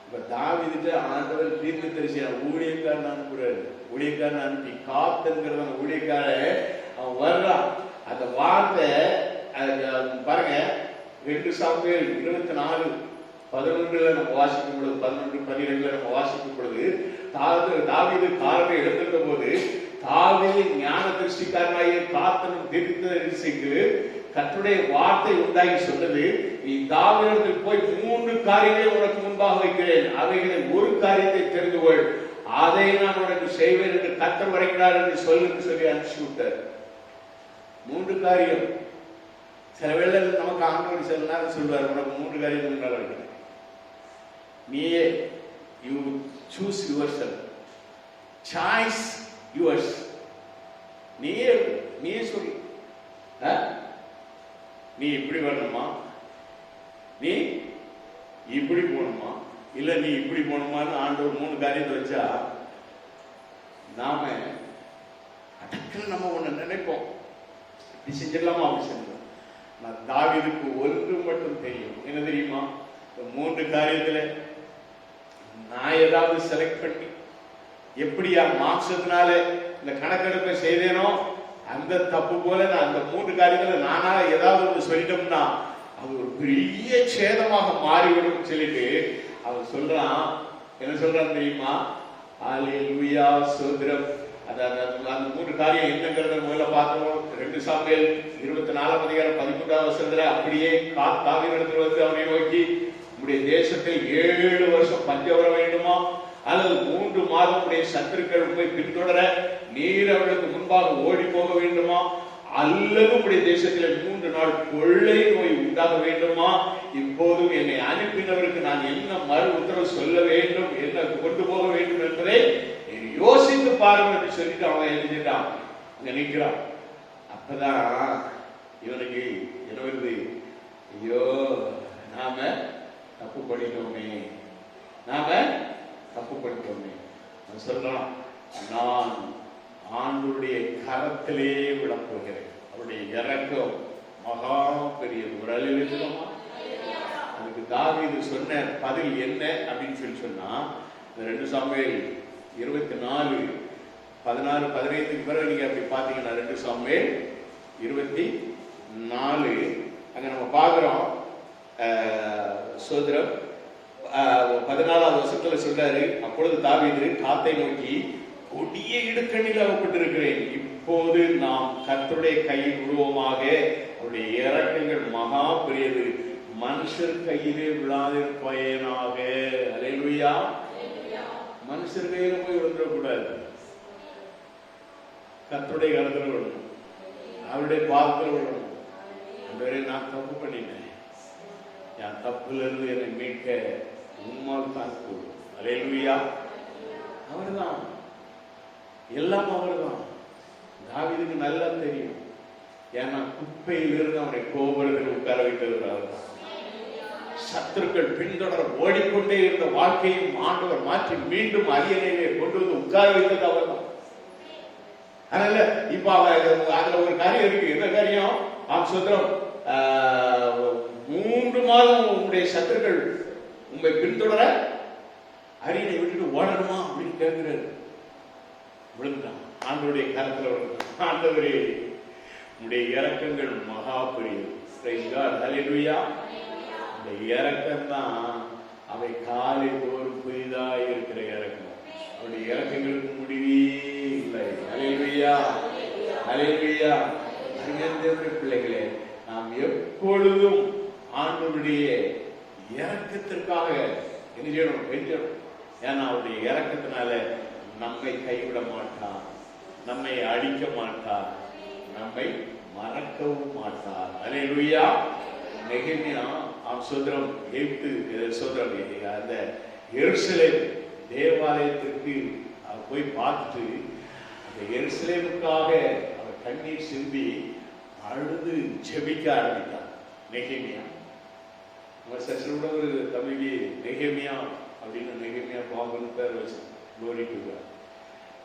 இப்ப தாவீதுக்கு ஆண்டவர் தீர்க்கதரிசியா ஊழியக்காரன் அனுப்புறாரு. ஊழியக்காரன் அனுப்பி காத்துங்கிறத ஊழியக்காரன் அவன் வர்றான். அந்த வார்த்தை பாருங்க, 2 சாமுவேல் 24:11 நம்ம வாசிக்கும் பொழுது, 11:12 நம்ம வாசிக்கும் பொழுது, தாவீது காரணை எழுந்திருந்த போது தாவீது ஞான திருஷ்டிக்காரனாகிய காத்தனும் தீர்க்கதரிசிக்கு கர்த்தருடைய வார்த்தை உண்டாகி சொன்னது, நீ தாவீதுக்கு போய் 3 காரியங்களை உனக்கு முன்பாக வைக்கிறேன், அவைகளை ஒரு காரியத்தை தெரிந்து கொள், அதை நான் உனக்கு செய்வேன் என்று கர்த்தர் வரைக்கிறார் என்று சொல்லி அனுப்பிச்சு விட்டார். 3 காரியம். சில வேளை நமக்கு ஆண்டவர் சில நேரம் சொல்வார், உனக்கு 3 காரியத்தை முன்னால் வைக்கிறேன், நீயே you choose your self, choice yours, நீயே சொல்லு, நீ இப்படி வரணுமா, நீ இப்படி போகணுமா, இல்ல நீ இப்படி போகணுமான்னு ஆண்டவர் 3 காரியத்தை வச்சா நாம அடக்கல் நம்ம ஒண்ணு நினைப்போம், இப்படி செஞ்சிடலாமா அப்படி செஞ்சோம். நான் தாவீதுக்கு ஒன்று மட்டும் தெரியும், என்ன தெரியுமா, 3 காரியத்துல நான் ஏதாவது செலக்ட் பண்ணி எப்படியா மாம்சத்தினால இந்த கணக்கெடுப்பை செய்தேனோ அந்த தப்பு போல நான் அந்த 3 காரியத்துல நானா ஏதாவது ஒன்று சொல்லிட்டோம்னா அது ஒரு பெரிய சேதமாக மாறிவிடும் சொல்லிட்டு அவன் சொல்றான். என்ன சொல்றான் தெரியுமா, அல்லேலூயா ஸ்தோத்திரம். அந்த 3 காரியம் என்னங்கிறத முதல்ல பார்த்தோம். 2 சாமுவேல் 24:13 அப்படியே தாவீது வந்து அவனை நோக்கி, உம்முடைய தேசத்தில் 7 வருஷம் பஞ்சம் வர வேண்டுமா, அல்லது 3 மாதம் உடைய சத்துருக்கள் உண்மை பின்தொடர நீர் அவர்களுக்கு முன்பாக ஓடி போக வேண்டுமா, அல்லது உடைய தேசத்தில் 3 நாள் கொள்ளை நோய் உண்டாக வேண்டுமா, இப்போதும் என்னை அனுப்பினவருக்கு நான் என்ன மறு உத்தரவு சொல்ல வேண்டும், என்ன கொண்டு போக வேண்டும் என்பதை யோசித்து பாருங்க என்று சொல்லிட்டு அவன் எழுதிட்டான். அங்க நிற்கிறான். அப்பதான் இவனுக்கு என்ன வருது, ஐயோ நாம தப்பு பண்ணிட்டோமே, சொல்றான், நான் ஆண்டுடைய கரத்திலே விழப்போகிறேன், அவருடைய இரக்கம் மகா பெரியது. ஒரு அழிவுமா அதுக்கு தாவீது சொன்ன பதில் என்ன அப்படின்னு சொல்லி சொன்னா, 2 சாமுவேல் 24:16-15 பிறகு நீங்க அப்படி பாத்தீங்கன்னா 2 சாமுவேல் 24 அங்க நம்ம பாக்குறோம். சோதரம் 14வது வசனத்துல சொல்றாரு, அப்பொழுது தாவீது காத்தை நோக்கி, கொடிய இடுக்கண்ணில் அகப்பட்டிருக்கிறேன், இப்போது நாம் கர்த்தருடைய கையில் விழுவோமாக, அவருடைய இரக்கங்கள் மகா பெரியது, மனுஷர் கையிலே விழாதிருப்பயனாக. அல்லேலூயா. மனுஷர் கையில போய் விழுந்துடக்கூடாது, கர்த்தருடைய கரத்துல விடணும், அவருடைய பாதத்துல விடணும். நான் தப்பு பண்ணினேன், என் தப்புல இருந்து என்னை மீட்க உம்மால் தான் கூடும். அல்லேலூயா. அவர்தான் எல்லாம், அவர்தான். தாவீதுக்கு நல்லா தெரியும், ஏன்னா குப்பையிலிருந்து அவனை கோபுரத்தில் உட்கார வைத்தது அவர்தான். சத்துருக்கள் பின்தொடர ஓடிக்கொண்டே இருந்த வாழ்க்கையும் ஆண்டவர் மாற்றி மீண்டும் அரியணையிலே கொண்டு வந்து உட்கார வைத்தது அவர்தான். அதனால இப்ப அதுல ஒரு காரியம் இருக்கு. என்ன காரியம்? சுத்திரம் 3 மாதம் உங்களுடைய சத்துருக்கள் உங்களை பின்தொடர அரியணை விட்டுட்டு ஓடணுமா அப்படின்னு கேட்கிறாரு. விழுந்தான், ஆண்டவருடைய கரத்துல விழுந்தான். ஆண்டவரே உங்களுடைய இரக்கங்கள் மகா பெரியது. அல்லேலூயா. அந்த இரக்கம் தான் அவை காலை தோறும் புதிதாக இருக்கிற இரக்கம். அவருடைய இரக்கங்களுக்கு முடிவே இல்லை. அல்லேலூயா, அல்லேலூயா. அருமையான பிள்ளைகளே, நாம் எப்பொழுதும் ஆண்டவருடைய இரக்கத்திற்காக என்ன செய்யணும்? ஏன்னா அவருடைய இறக்கத்தினால நம்மை கைவிட மாட்டார், நம்மை அழிக்க மாட்டார், நம்மை மறக்கவும் மாட்டார். அல்லேலூயா. நெகேமியா சோதரம் எகிப்து சோதரம் அந்த எருசலேம் தேவாலயத்திற்கு அவர் போய் பார்த்து அந்த எருசலேமுக்காக அவர் கண்ணீர் சிந்தி அழுது ஜெபிக்க ஆரம்பித்தார். நெகேமியா சச்சினோட ஒரு தமிழி நெகேமியா அப்படின்னு நெகேமியா பாபுன்னு பேர் வச்சு கோரிட்டுவார்.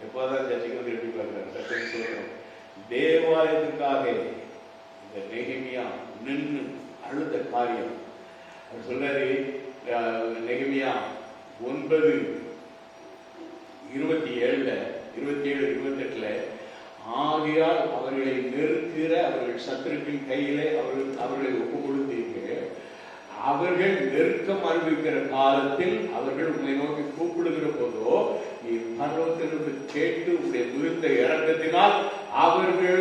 எப்போதான் சர்ச்சைக்கு எழுதி பார்க்கிறார். சத்தியம் சொல்றோம், தேவாலயத்துக்காக இந்த நெகேமியா நின்று அழுத காரியம் அவர் சொல்றாரு. நெகேமியா 9:27, 27-28 ஆகையால் அவர்களை நெருக்கிற அவர்கள் சத்துருக்களின் கையிலே அவர்களை ஒப்பு கொடுத்தீர்கள். அவர்கள் நெருக்கம் அனுபவிக்கிற காலத்தில் அவர்கள் உங்களை நோக்கி கூப்பிடுகிற போதோ நீ பரலோகத்திலிருந்து கேட்டு உங்களுடைய மிகுந்த இரக்கத்தினால் அவர்கள்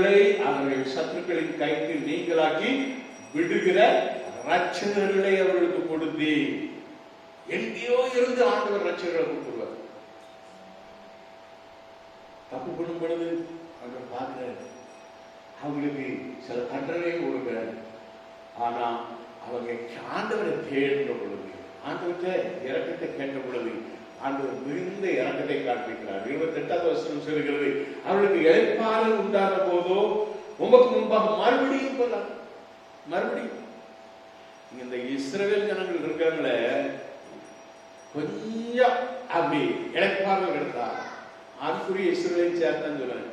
சத்துருக்களின் கைக்கு நீங்களாக்கி விடுகிற ரட்சகர்களை அவர்களுக்கு கொடுத்தீ. எங்கேயோ இருந்து ஆண்டவர் ரட்சகர்களை கொடுத்துருவார். தப்பு பண்ணும் பொழுது அவர் பார்க்கிறார், அவங்களுக்கு சில தண்டனை கொடுக்கிறார். ஆனா அவங்க ஆண்டவரை தேடுற பொழுது, ஆண்டவர்கிட்ட இறக்கத்தை கேட்ட பொழுது ஆண்டவர் மிகுந்த இறக்கத்தை காண்பிக்கிறார். 28வது வசனம் சொல்கிறது, அவளுக்கு இளைப்பாறுதல் உண்டான போதோ உமக்கு முன்பாக மறுபடியும் போலாம். மறுபடியும் இந்த இஸ்ரவேல் ஜனங்கள் இருக்காங்களே, கொஞ்சம் அப்படி இளைப்பாறுதல் எடுத்தா ஆண்குரிய இஸ்ரவேலை சேர்த்தான்னு சொல்றாங்க.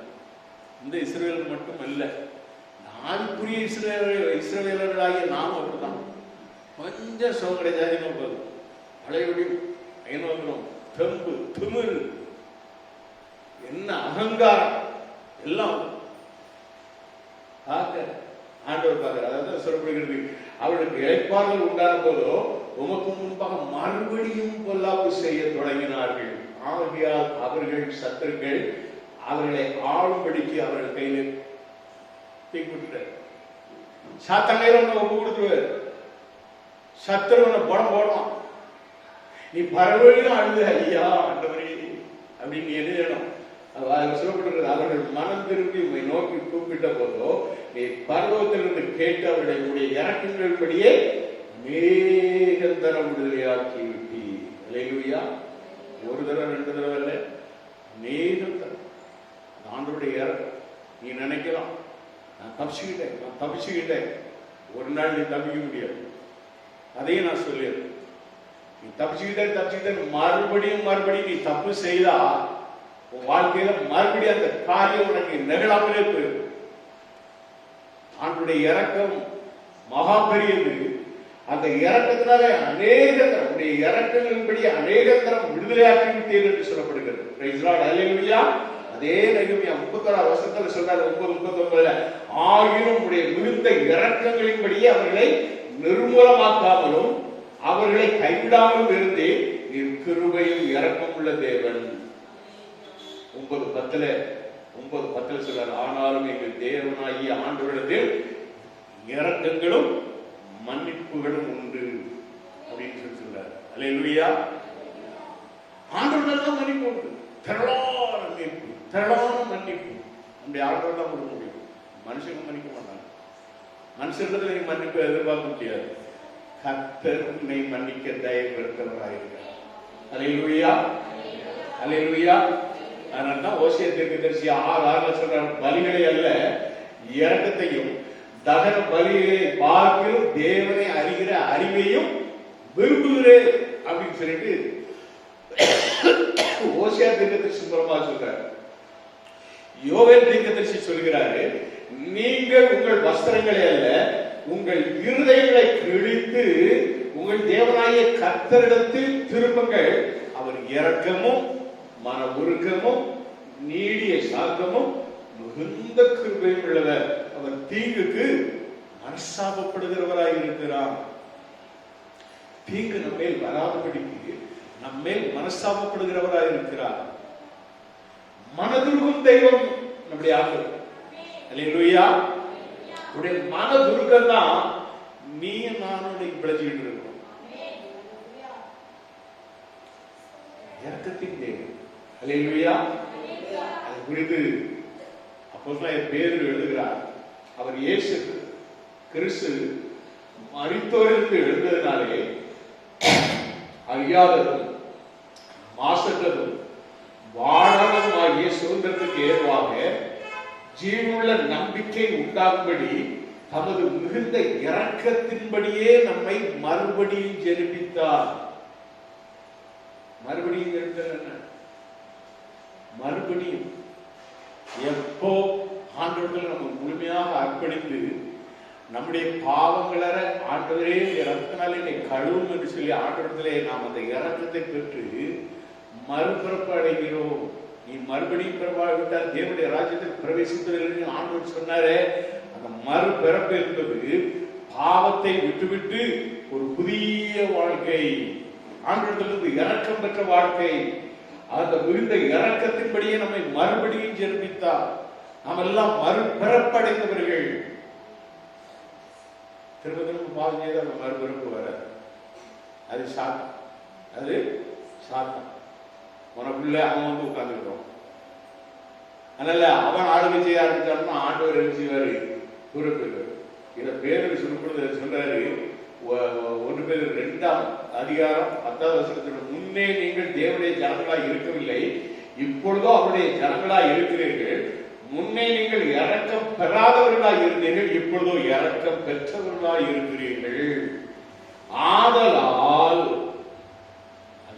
இந்த இஸ்ரவேல் மட்டும் அல்ல, ஆண்குரிய இஸ்ரவேலர்களாகிய நாமும் அப்படிதான். கொஞ்சம் சோகடை ஜாதினோ போதும் பழையபடியும் ஐநோக்கிறோம். தெம்பு திமிரு என்ன அகங்காரம் எல்லாம் ஆண்டவர் பார்க்கிறார். அதாவது சொல்லப்படுகிறது, அவளுக்கு இளைப்பாறுதல் உண்டான போதோ உமக்கு முன்பாக மறுபடியும் பொல்லாப்பு செய்ய தொடங்கினார்கள். ஆகையால் அவர்கள் சத்துருக்கள் அவர்களை ஆளும்படிக்கு அவர்கள் கையில் தீக்குட்டார். சாத்தங்கையில ஒப்பு கொடுத்துருவார். சத்துருவனை போடுவான். நீ பரவழியும் அழுது ஐயா ஆண்டவரே அப்படின்னு எழுதணும். சொல்லப்பட்டிருக்கிறது, அவர்கள் மனம் திரும்பி உண்மை நோக்கி கூப்பிட்ட போதோ நீ பரலோகத்திலிருந்து கேட்டு அவர்களுடைய இறக்கங்களின்படியே மேகந்தரம் விடுதலையாக்கி விட்டி. அல்லேலூயா. ஒரு தடவை 2 தடவை இல்லை, மேகந்தரம் ஆண்டவருடைய இறக்கம். நீ நினைக்கலாம் நான் தப்பிச்சுக்கிட்டேன். ஒரு நாள் நீ தப்பிக்க முடியாது. அதையும் நான் சொல்லிடுறேன். நீ தப்பிச்சுக்கிட்ட மறுபடியும் நீ தப்பு செய்தா உன் வாழ்க்கையில மறுபடியும் அந்த காரியம் உனக்கு நிகழாமலே போயிடும். ஆண்டுடைய இறக்கம் மகா பெரியது. அந்த இறக்கத்தினால உடைய இறக்கங்களின்படி அநேகந்தரம் விடுதலையாக்கி விட்டீர்கள் என்று சொல்லப்படுகிறது. Praise the lord. அல்லேலூயா. அதே நெகேமியா 31வது வசனத்துல சொல்றாரு, 9:39 ஆகிலும் உடைய மிகுந்த இறக்கங்களின்படியே அவர்களை நிர்மூலமாக்காமலும் அவர்களை கைவிடாமலும் இருந்து நீர் கிருபையும் இரக்கம் உள்ள தேவன். 9:10 சொல்றாரு, ஆனாலும் எங்கள் தேவனாகிய ஆண்டவரிடத்தில் இரக்கங்களும் மன்னிப்புகளும் உண்டு அப்படின்னு சொல்லி சொல்றாரு. அல்லேலூயா. ஆண்டவரிடம் மன்னிப்பு உண்டு. திரளான மன்னிப்பு நம்முடைய ஆண்டவர் தான் கொடுக்க முடியும். மனுஷங்க மன்னிக்க மாட்டாங்க. மனுஷத்துல நீங்க மன்னிப்பு எதிர்பார்க்க முடியாது. கர்த்தர் உன்னை மன்னிக்க தயவுபடுத்தவராயிருக்கிறார். அல்லேலூயா. அல்லேலூயா. அதனால்தான் ஓசியா தீர்க்கதரிசி 6:6 சொல்றார், பலிகளை அல்ல இரக்கத்தையும் தகன பலிகளை பார்க்கிலும் தேவனை அறிகிற அறிவையும் விரும்புகிறேன் அப்படின்னு சொல்லிட்டு ஓசியா தீர்க்கதரிசி மூலமா சொல்றாரு. யோவேல் தீர்க்கதரிசி சொல்கிறாரு, நீங்கள் உங்கள் வஸ்திரங்களை அல்ல உங்கள் இருதயங்களை கிழித்து உங்கள் தேவனாகிய கர்த்தரிடத்தில் திரும்புங்கள். அவர் இரக்கமும் மன உருக்கமும் நீடிய சாந்தமும் மிகுந்த கிருபையும் உள்ளவர். அவர் தீங்குக்கு மனஸ்தாபப்படுகிறவராய் இருக்கிறார். தீங்கு நம்மேல் வராதபடிக்கு நம்மேல் மனஸ்தாபப்படுகிறவராய் இருக்கிறார். மனதுருகும் தெய்வம் நம்முடைய ஆண்டவர். அல்லேலூயா. உடைய மனதுருக்கம் தான் நீ நானும் பிழைச்சிக்கிட்டு இருக்கோம். இரக்கத்தின் தேவன். அல்லேலூயா. அது குறித்து அப்போஸ்தலனாகிய பேதுரு எழுதுகிறார். அவர் இயேசு கிறிஸ்து மரித்தோரிலிருந்து எழுந்ததினாலே அழியாததும் மாசற்றதும் வாழாததும் ஆகிய சுதந்திரத்துக்கு ஏதுவாக ஜீவனுள்ள நம்பிக்கை உண்டாகும்படி தமது மிகுந்த இரக்கத்தின்படியே நம்மை மறுபடியும் ஜெனிப்பித்தார். மறுபடியும் என்ன? மறுபடியும் எப்போ ஆண்டவர்கள் நம்ம முழுமையாக அர்ப்பணித்து நம்முடைய பாவங்கள ஆண்டவரே இரக்கத்தினாலே என்னை கழுவும் என்று சொல்லி ஆண்டவர்களே நாம் அந்த இரக்கத்தை பெற்று மறுபிறப்பு அடைகிறோம். நீ மறுபடியும் பிறவாவிட்டால் தேவனுடைய ராஜ்யத்தில் பிரவேசிப்பதில்லை ஆண்டவர் சொன்னாரே. அந்த மறுபிறப்பு என்பது பாவத்தை விட்டுவிட்டு ஒரு புதிய வாழ்க்கை, ஆண்டவரிடத்திலிருந்து இரக்கம் பெற்ற வாழ்க்கை. அந்த மிகுந்த இரக்கத்தின்படியே நம்மை மறுபடியும் ஜென்மித்தார். நாம் எல்லாம் மறுபிறப்படைந்தவர்கள். திரும்ப திரும்ப பாவம் செய்து அந்த மறுபிறப்பு வராது. அது சாத்தம். அது சாத்தம். உனக்குள்ள அவன் வந்து உட்கார்ந்துக்கிட்டோம். அதனால அவன் ஆளுகை செய்ய ஆரம்பிச்சாருன்னா ஆண்டவர் என்ன செய்வாரு? பொறுப்பு. இதை பேருக்கு சொல்லுறது சொல்றாரு. 1 பேதுரு 2ஆம் அதிகாரம் 10வது வசனத்திற்கு முன்னே நீங்கள் தேவனுடைய ஜனங்களாய் இருக்கவில்லை, இப்பொழுதோ அவருடைய ஜனங்களாய் இருக்கிறீர்கள். முன்னே நீங்கள் இரக்கம் பெறாதவர்களாய் இருந்தீர்கள், இப்பொழுதோ இரக்கம் பெற்றவர்களாய் இருக்கிறீர்கள். ஆதலால்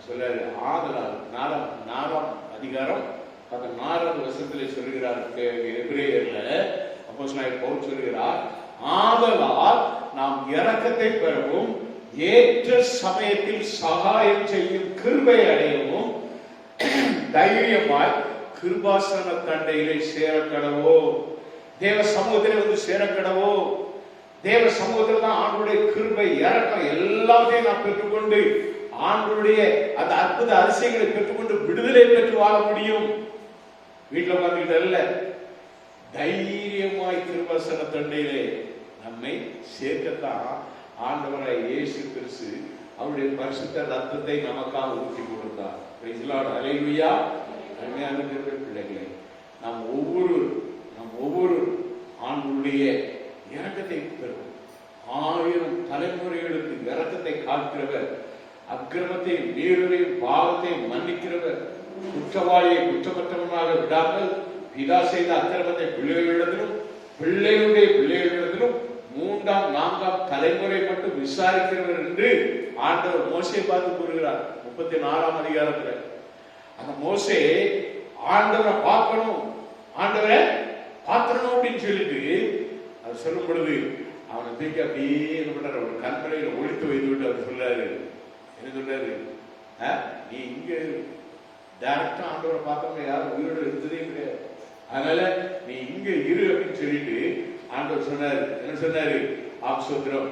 சொல்றாரு. ஆதலால் 4ஆம் அதிகாரம் 16வது வசனத்திலே சொல்கிறார். எபிரேயர்ல அப்போஸ்தலனாகிய பவுல் சொல்கிறார், ஆதலால் நாம் இரக்கத்தை பெறவும் ஏற்ற சமயத்தில் சகாயம் செய்யும் கிருபை அடையவும் தைரியமாய் கிருபாசன தண்டையிலே சேரக்கடவோ. தேவ சமூகத்திலே வந்து சேரக்கடவோ. தேவ சமூகத்தில் தான் ஆண்டுடைய கிருபை இரக்கம் எல்லாத்தையும் நாம் பெற்றுக்கொண்டு ஆண்டுடைய அந்த அற்புத அதிசயங்களை பெற்றுக்கொண்டு விடுதலை பெற்று வாழ முடியும். வீட்டில் உட்கார்ந்துகிட்ட அல்ல, தைரியமாய் கிருபாசன தண்டையிலே நம்மை சேர்க்கத்தான் ஆண்டவராய் இயேசு கிறிஸ்து அவருடைய பரிசுத்த ரத்தத்தை நமக்காக ஊற்றி கொடுத்தார். Praise the lord. அல்லேலூயா. அருமையான பிள்ளைகளே, நாம் ஒவ்வொரு ஆண்டுடைய இரக்கத்தை பெறுவோம். 1000 தலைமுறைகளுக்கு இரக்கத்தை காக்கிறவர், அக்கிரமத்தை மீறுவதையும் பாவத்தை மன்னிக்கிறவர், குற்றவாளியை குற்றமற்றவனாக விடாமல் பிதா செய்த அக்கிரமத்தை பிள்ளைகளிடத்திலும் பிள்ளைகளுடைய பிள்ளைகளிடத்திலும் 3ஆம் 4ஆம் தலைமுறை மட்டும் விசாரிக்கிறவர் என்று ஆண்டவர் மோசேயை பார்த்து கூறுகிறார் 34ஆம் அதிகாரத்துல. அந்த மோசே ஆண்டவரை பார்க்கணும், ஆண்டவரை பார்க்கணும் அப்படின்னு சொல்லிட்டு அவர் சொல்லும் பொழுது அவனை தூக்கி அப்படியே என்ன பண்றாரு, ஒரு கண்மலையில ஒழித்து வைத்து விட்டு அவர் சொல்றாரு. என்ன சொல்றாரு? நீ இங்க டைரக்டா ஆண்டவரை பார்த்தவங்க யாரும் உயிரோடு இருந்ததே கிடையாது, அதனால நீ இங்க இரு அப்படின்னு சொல்லிட்டு ஆண்டவர் சொன்னாரு. என்ன சொன்னாரு? ஆப்சோத்திரம்,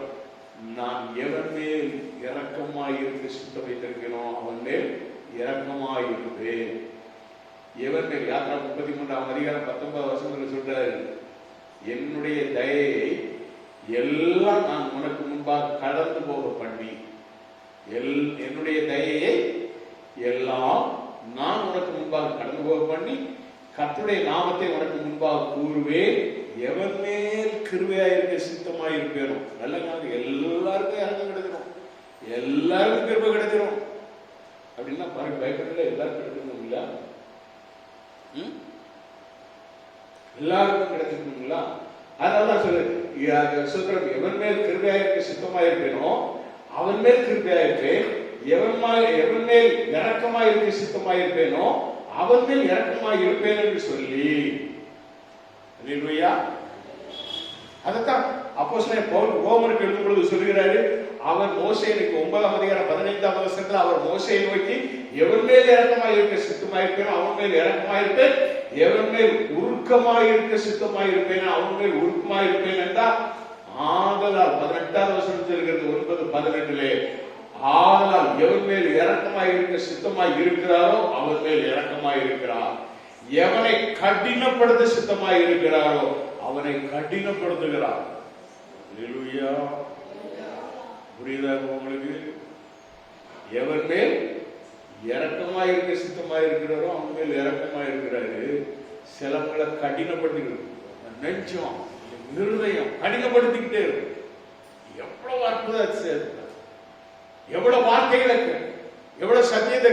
நான் எவன் மேல் இரக்கமாய் இருக்க சித்தம் வைத்திருக்கிறோம் அவன் மேல் இரக்கமாய் இருப்பேன். எவன் மேல்? யாத்ரா 33ஆம் அதிகாரம் 19வது வசனத்துல சொல்றாரு, என்னுடைய தயையை எல்லாம் நான் உனக்கு முன்பாக கடந்து போக பண்ணி, என்னுடைய தயையை எல்லாம் நான் உனக்கு முன்பாக கடந்து போக பண்ணி கர்த்தருடைய நாமத்தை உனக்கு முன்பாக கூறுவேன். எவன் மேல் கிருபையா இருக்க சித்தமாய் இருப்பேனோ. நல்ல காலம், எல்லாருக்கும் இறக்கம் கிடைக்கணும், எல்லாருக்கும் கிருபை கிடைக்கணும் அப்படின்னா பாருங்க, பயப்படல, எல்லாருக்கும் கிடைக்கணுங்களா? எல்லாருக்கும் கிடைச்சிருக்கணுங்களா? அதனாலதான் சொல்றேன், எவன் மேல் கிருபையா இருக்க சித்தமா இருப்பேனோ அவன் மேல் கிருபையா இருப்பேன். எவன் மேல் இரக்கமாய் இருக்க சித்தமாய் இருப்பேனோ அவன் மேல் இரக்கமாய் இருப்பேன் என்று சொல்லி, அல்லேலூயா. அதைத்தான் அப்போஸ்தலன் பவுல் ரோமருக்கு எழுதும் பொழுது சொல்கிறாரு. அவர் மோசேயை 9ஆம் அதிகாரம் 15ஆம் வசனத்தில் அவர் மோசேயை நோக்கி, எவன் மேல் இரக்கமாய் இருக்க சித்தமாய் இருப்பேனோ அவன் மேல் இரக்கமாய் இருப்பேன், எவன் மேல் உருக்கமாய் இருக்க சித்தமாய் இருப்பேன் அவன் மேல் உருக்கமாய் இருப்பேன் என்றால், ஆதலால் 18ஆம் வசனத்தில் இருக்கிறது 9:18, ஆதலால் எவன் மேல் இரக்கமாய் இருக்க சித்தமாய் இருக்கிறாரோ அவன் மேல் இரக்கமாய் இருக்கிறார். எவனை கடினப்படுத்த சித்தமாய் இருக்கிறாரோ அவனை கடினப்படுத்துகிறார். அல்லேலூயா. புரியுதா உங்களுக்கு? எவன் மேல் இரக்கமா இருக்க சித்தமா இருக்கிறாரோ அவங்க மேல் இரக்கமா இருக்கிறாரு. சிலங்களை கடினப்படுத்திக்கிறது, நெஞ்சம் இருதயம் கடினப்படுத்திக்கிட்டே இருக்கு. எவ்வளவு அற்புதம், எவ்வளவு வார்த்தைகளை, எவ்வளவு சத்தியத்தை,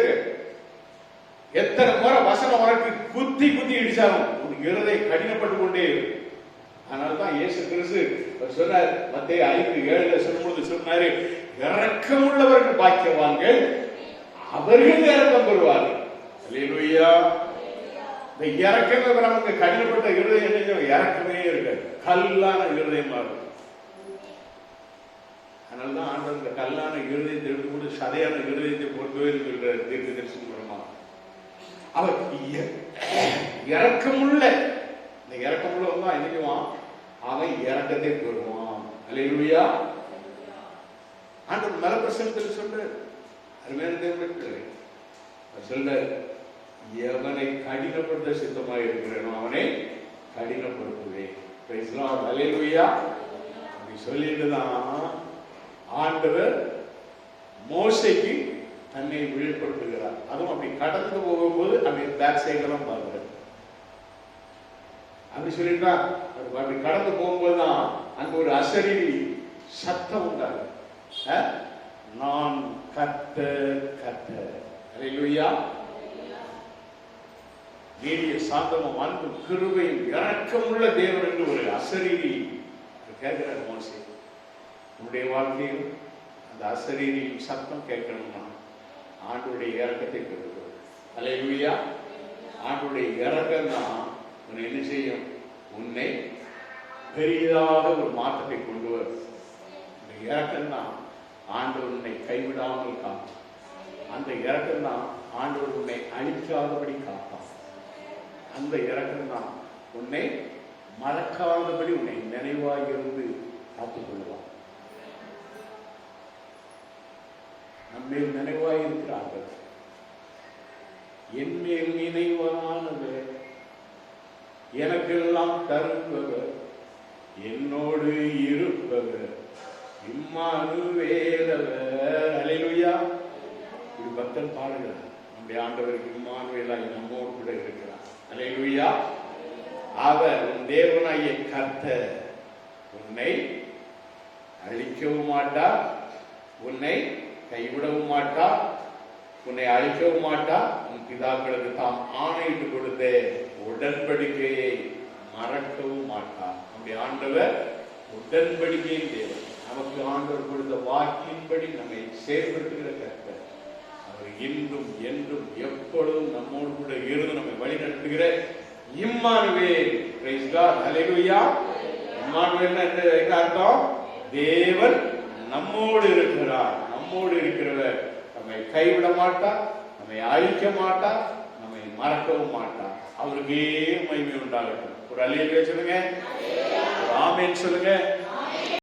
எத்தனை முறை வசனம் உனக்கு குத்தி குத்தி இடிச்சாலும் உனக்கு இருதயம் கடினப்பட்டு கொண்டே இருக்கு. அதனாலதான் இயேசு கிறிஸ்து சொன்னார், மத்தேயு 5:7 சொல்லும்போது சொன்னாரு, இரக்கமுள்ளவர்கள் பாக்கியவான்கள், அவர்கள் இரக்கம் பெறுவார்கள். அல்லேலூயா. இந்த இரக்கமே நமக்கு கடினப்பட்ட இருதயம் இரக்கமே இருக்காது, கல்லான இருதயமா இருக்கும். அதனாலதான் ஆண்டவர் இந்த கல்லான இருதயத்தை எடுத்துக்கொண்டு சதையான இருதயத்தை பொறுத்தவே சொல்ற தீர்க்க தரிசனம் மூலமா அவர் இரக்கமுள்ள, இந்த இரக்கமுள்ளவன் தான் என்னைக்குவான், அவன் இரக்கத்தை பெறுவான். அல்லேலூயா. ஆண்டவர் மல பிரசங்கத்தில் சொல்ற அருமையான தேவனுக்கு சொல்ற, எவனை கடினப்படுத்த சித்தமாக இருக்கிறானோ அவனை கடினப்படுத்துவேன். அல்லேலூயா. அப்படி சொல்லிட்டுதான் ஆண்டவர் மோசைக்கு தன்னை வெளிப்படுத்துகிறார். அதுவும் அப்படி கடந்து போகும்போது அப்படி பேக் சைடெல்லாம் பார்க்கிறார். அப்படி சொல்லிட்டா அப்படி கடந்து போகும்போதுதான் அங்க ஒரு அசரீரி சத்தம் உண்டாங்க, நான் கர்த்தர் கர்த்தர். அல்லேலூயா. நீடிய சாந்தமும் அன்பும் கிருபையும் இரக்கமுள்ள தேவன் என்று ஒரு அசரீரி கேட்கிறார் மோசே. உன்னுடைய வாழ்க்கையில் அந்த அசரீரியின் சத்தம் கேட்கணும்னா ஆண்டவருடைய இரக்கத்தை பெறுகிறோம். அல்லேலூயா. ஆண்டவருடைய இரக்கம் தான் உன்னை என்ன செய்யும், உன்னை பெரிதாக ஒரு மாற்றத்தை கொண்டு வரும். இரக்கம் தான் ஆண்டவர் உன்னை கைவிடாமல் காப்பான். அந்த இரக்கம் தான் ஆண்டவர் உன்னை அழிக்காதபடி காப்பான். அந்த இரக்கம் தான் உன்னை மறக்காதபடி உன்னை நினைவாக இருந்து காத்துக் கொள்வான். நம்மேல் நினைவாய் இருக்கிறார்கள், என் மேல் நினைவானவர், எனக்கெல்லாம் தருபவர், என்னோடு இருப்பவர், இம்மானுவேலவர். அல்லேலூயா. இது பக்தன் பாடுகிறார், நம்முடைய ஆண்டவருக்கு இம்மானுவேலாய் நம்மோடு கூட இருக்கிறார். அல்லேலூயா. அவர் உன் தேவனாகிய கர்த்தர், உன்னை அழிக்கவும் மாட்டார், உன்னை கைவிடவும் மாட்டார், உன்னை அழிக்கவும் மாட்டார். உன் பிதாக்களுக்கு தாம் ஆணையிட்டு கொடுத்த உடன்படிக்கையை மறக்கவும் மாட்டார். நம்முடைய ஆண்டவர் உடன்படிக்கையின் தேவன். நமக்கு ஆண்டவர் கொடுத்த வாக்கின்படி நம்மை செயல்படுத்துகிற கர்த்தர். அவர் இன்றும் என்றும் எப்பொழுதும் நம்மோடு கூட இருந்து நம்மை வழி நடத்துகிற இம்மானுவேல். Praise God. அல்லேலூயா. இம்மானுவேல் என்ன அர்த்தம்? தேவன் நம்மோடு இருக்கிறார். நம்மோடு இருக்கிறவர் நம்மை கைவிட மாட்டார், நம்மை அழிக்க மாட்டார், நம்மை மறக்கவும் மாட்டார். அவருக்கே மகிமை உண்டாகட்டும். ஒரு அல்லேலூயா சொல்லுங்க, ஒரு ஆமென் சொல்லுங்க.